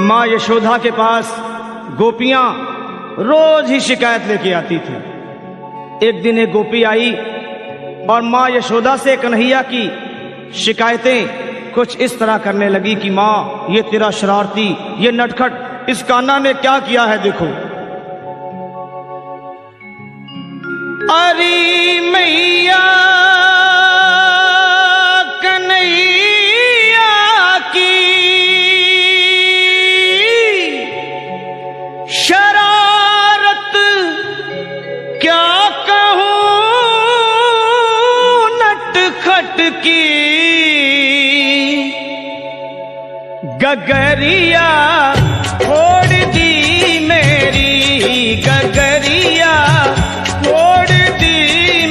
माँ यशोदा के पास गोपियां रोज ही शिकायत लेके आती थी। एक दिन एक गोपी आई और माँ यशोदा से कन्हैया की शिकायतें कुछ इस तरह करने लगी कि माँ, ये तेरा शरारती, ये नटखट इस कान्हा ने क्या किया है, देखो। अरे मैया कन्हैया की शरारत क्या कहूं नटखट की, गगरिया फोड़ दी मेरी, गगरिया फोड़ दी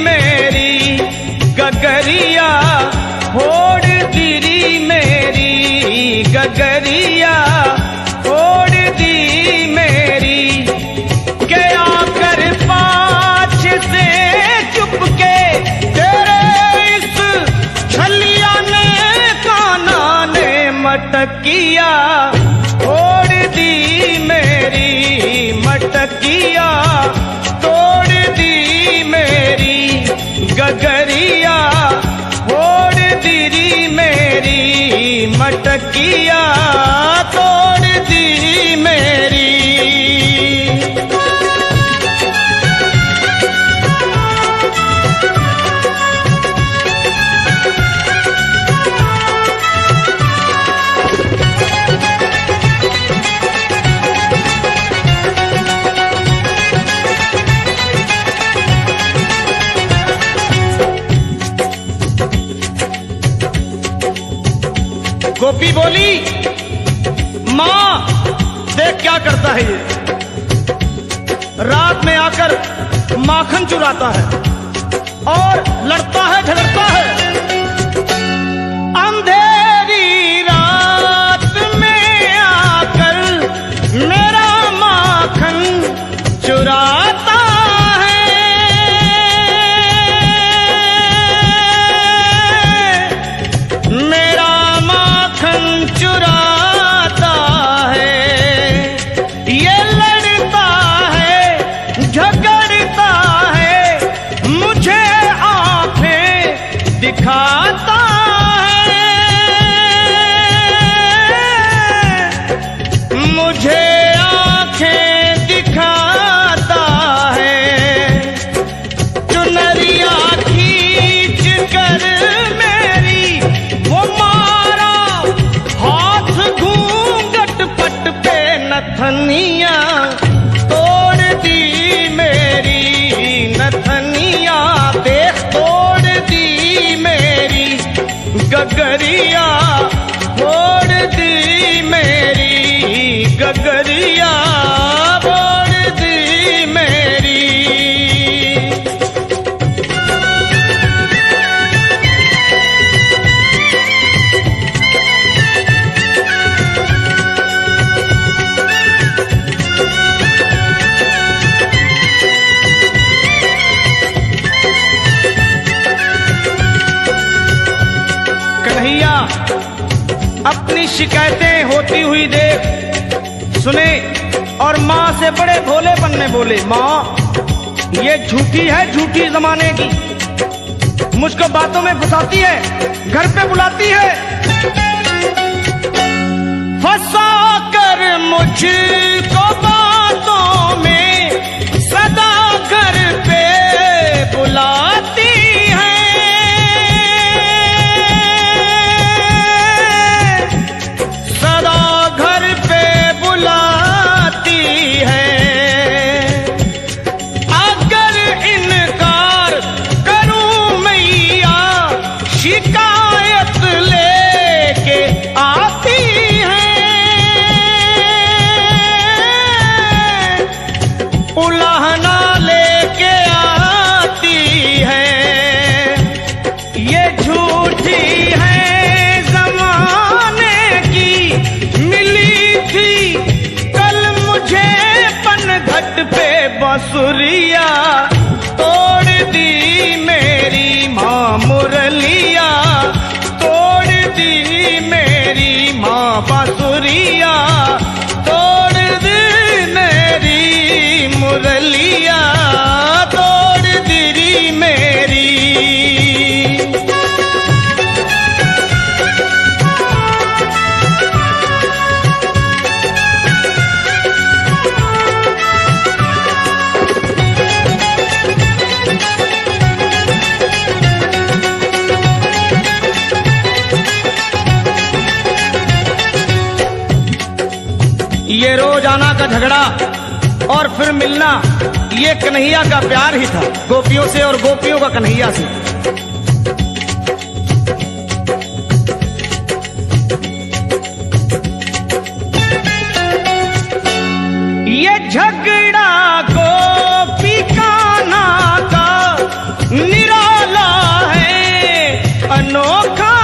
मेरी, गगरिया फोड़ दी मेरी, गगरिया फोड़ दी मेरी। के आकर पाछ से चुपके तेरे इस छलिया ने कान्हा ने मटकिया फोड़ दी मेरी, मटकिया तोड़ दी मेरी, गगरिया फोड़ दी मेरी, मटकिया तोड़ दी मेरी। गोपी बोली, माँ देख क्या करता है ये, रात में आकर माखन चुराता है और लड़ता है झगड़ता है। अंधेरी रात में आकर मेरा माखन चुराता दिखाता है, मुझे आंखें दिखाता है। चुनरिया खींच कर मेरी वो मारा हाथ घूंघट पट पे नथनिया तोड़ दी मेरी, नथनिया देख तोड़ दी मेरी, गगरिया फोड़ दी मेरी, गगरिया फोड़ दी मेरी। कन्हैया अपनी शिकायतें होती हुई देख सुने और माँ से बड़े भोलेपन में बोले, माँ ये झूठी है, झूठी जमाने की, मुझको बातों में फंसाती है, घर पे बुलाती है, फंसा कर मुझको बातों में सदा घर पे बुलाती है। शिकायत लेके आती है, उलाहना लेके आती है। ये झूठी है जमाने की, मिली थी कल मुझे पनघट पे बांसुरिया तोड़ दी मेरी माँ, मुरलिया तोड़ दी मेरी माँ, बांसुरिया रोजाना का झगड़ा और फिर मिलना, ये कन्हैया का प्यार ही था, गोपियों से और गोपियों का कन्हैया से। ये झगड़ा गोपी कान्हा का निराला है, अनोखा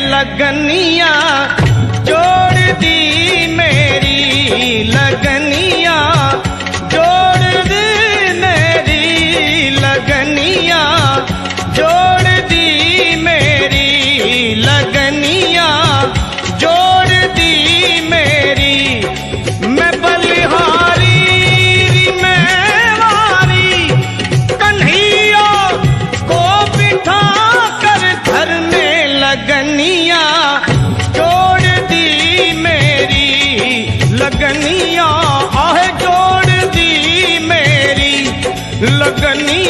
लगनिया जोड़ दी मेरी, लगनिया जोड़ दी मेरी, लगनिया जोड़ दी मेरी, लगनिया जोड़ दी मेरी। मैं बलिहारी मैं वारी कन्हैया को बिठा कर घर में लगनिया जोड़ दी मेरी, लगनिया आह जोड़ दी मेरी, लगनिया